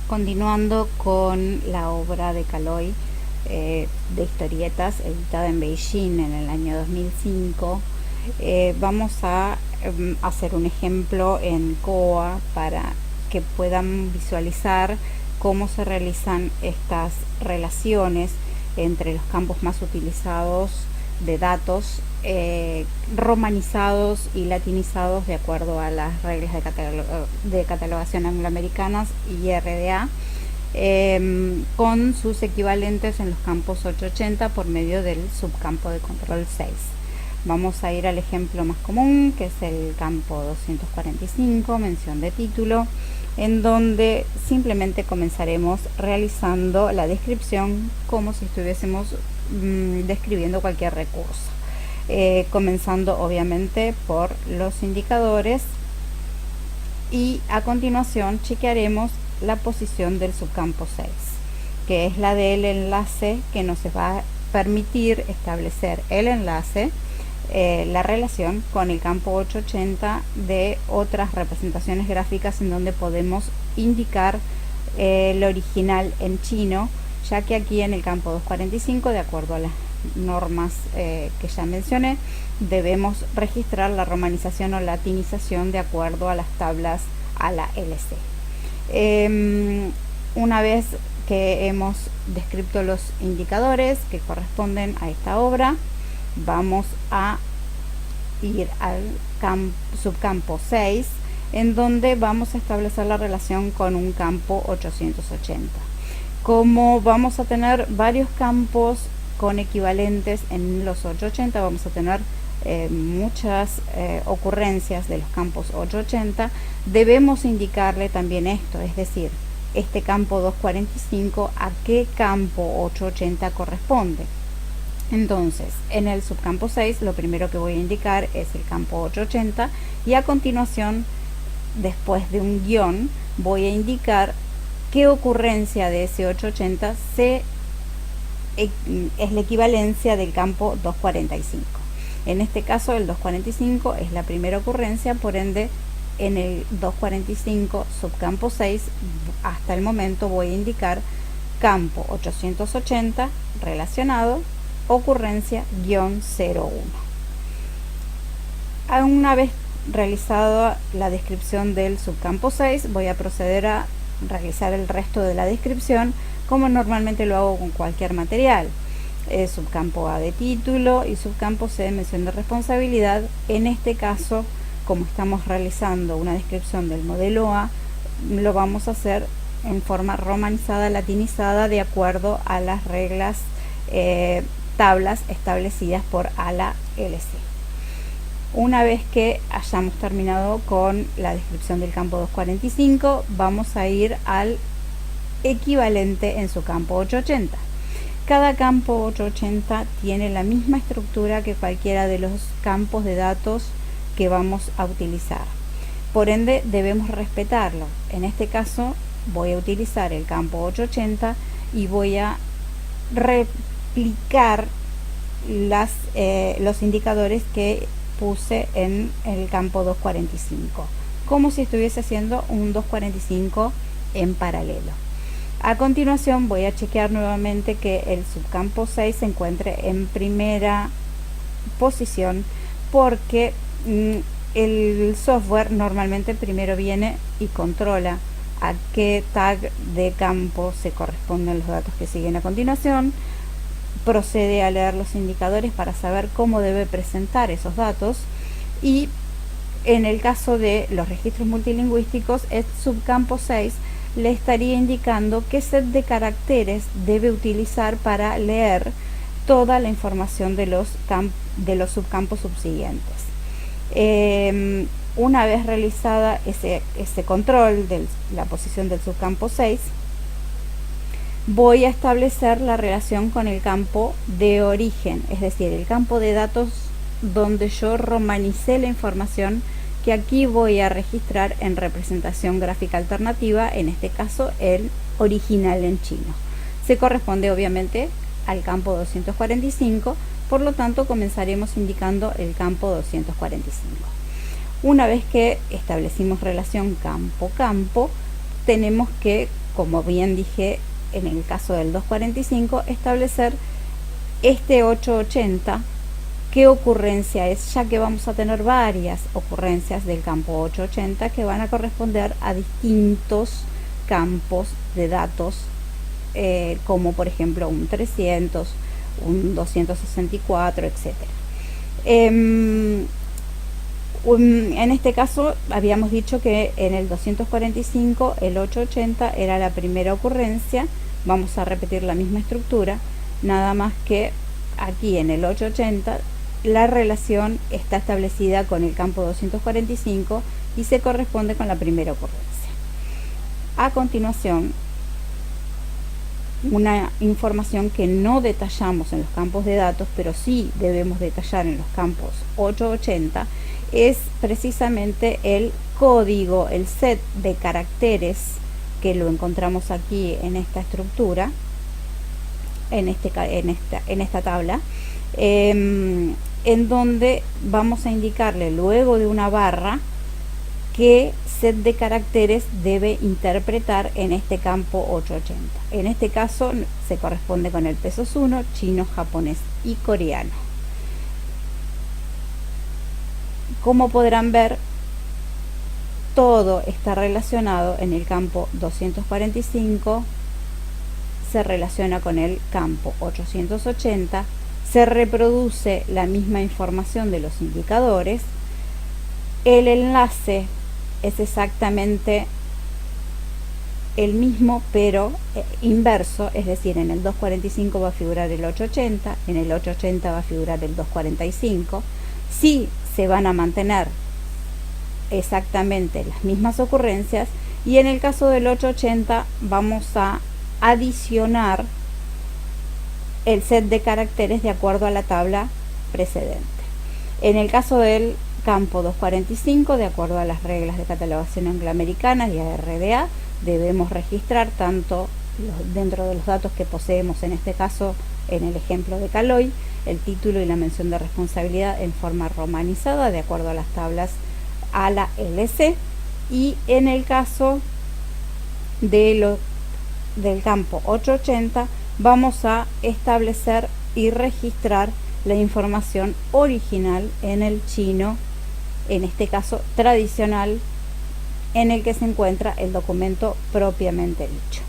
Continuando con la obra de Caloi de historietas editada en Beijing en el año 2005, vamos a hacer un ejemplo en Coa para que puedan visualizar cómo se realizan estas relaciones entre los campos más utilizados de datos romanizados y latinizados de acuerdo a las reglas de catalogación angloamericanas y RDA, con sus equivalentes en los campos 880 por medio del subcampo de control 6. Vamos a ir al ejemplo más común, que es el campo 245, mención de título, en donde simplemente comenzaremos realizando la descripción como si estuviésemos describiendo cualquier recurso, comenzando obviamente por los indicadores, y a continuación chequearemos la posición del subcampo 6, que es la del enlace que nos va a permitir establecer el enlace, la relación con el campo 880 de otras representaciones gráficas en donde podemos indicar el original en chino, ya que aquí en el campo 245, de acuerdo a las normas que ya mencioné, debemos registrar la romanización o latinización de acuerdo a las tablas a la LC. Una vez que hemos descrito los indicadores que corresponden a esta obra, vamos a ir al subcampo 6, en donde vamos a establecer la relación con un campo 880. Como vamos a tener varios campos con equivalentes en los 880, vamos a tener muchas ocurrencias de los campos 880, debemos indicarle también esto, es decir, este campo 245 a qué campo 880 corresponde. Entonces, en el subcampo 6 lo primero que voy a indicar es el campo 880, y a continuación, después de un guión, voy a indicar qué ocurrencia de ese 880 es la equivalencia del campo 245. En este caso el 245 es la primera ocurrencia, por ende en el 245 subcampo 6 hasta el momento voy a indicar campo 880 relacionado ocurrencia -01. Una vez realizada la descripción del subcampo 6, voy a proceder a realizar el resto de la descripción como normalmente lo hago con cualquier material. Subcampo A de título y subcampo C de mención de responsabilidad. En este caso, como estamos realizando una descripción del modelo A, lo vamos a hacer en forma romanizada, latinizada, de acuerdo a las reglas tablas establecidas por ALA LC. Una vez que hayamos terminado con la descripción del campo 245, vamos a ir al equivalente en su campo 880. Cada campo 880 tiene la misma estructura que cualquiera de los campos de datos que vamos a utilizar. Por ende, debemos respetarlo. En este caso, voy a utilizar el campo 880 y voy a replicar los indicadores que puse en el campo 245, como si estuviese haciendo un 245 en paralelo. A continuación voy a chequear nuevamente que el subcampo 6 se encuentre en primera posición, porque el software normalmente primero viene y controla a qué tag de campo se corresponden los datos que siguen a continuación, procede a leer los indicadores para saber cómo debe presentar esos datos, y en el caso de los registros multilingüísticos, el subcampo 6 le estaría indicando qué set de caracteres debe utilizar para leer toda la información de los subcampos subsiguientes. Una vez realizada ese control de la posición del subcampo 6, voy a establecer la relación con el campo de origen, es decir, el campo de datos donde yo romanicé la información, que aquí voy a registrar en representación gráfica alternativa, en este caso el original en chino. Se corresponde obviamente al campo 245, por lo tanto comenzaremos indicando el campo 245. Una vez que establecimos relación campo-campo, tenemos que como bien dije en el caso del 245, establecer este 880 qué ocurrencia es, ya que vamos a tener varias ocurrencias del campo 880 que van a corresponder a distintos campos de datos, como por ejemplo un 300, un 264, etc. En este caso habíamos dicho que en el 245 el 880 era la primera ocurrencia. Vamos a repetir la misma estructura, nada más que aquí en el 880 la relación está establecida con el campo 245 y se corresponde con la primera ocurrencia. A continuación, una información que no detallamos en los campos de datos, pero sí debemos detallar en los campos 880, es precisamente el código, el set de caracteres, que lo encontramos aquí en esta estructura, en esta tabla, en donde vamos a indicarle luego de una barra qué set de caracteres debe interpretar en este campo 880. En este caso se corresponde con el pesos 1, chino, japonés y coreano. Como podrán ver, todo está relacionado en el campo 245, se relaciona con el campo 880, se reproduce la misma información de los indicadores, el enlace es exactamente el mismo pero inverso, es decir, en el 245 va a figurar el 880, en el 880 va a figurar el 245, sí se van a mantener exactamente las mismas ocurrencias, y en el caso del 880 vamos a adicionar el set de caracteres de acuerdo a la tabla precedente. En el caso del campo 245, de acuerdo a las reglas de catalogación angloamericanas y a RDA, debemos registrar tanto dentro de los datos que poseemos, en este caso en el ejemplo de Caloi, el título y la mención de responsabilidad en forma romanizada de acuerdo a las tablas a la LC, y en el caso del campo 880 vamos a establecer y registrar la información original en el chino, en este caso tradicional, en el que se encuentra el documento propiamente dicho.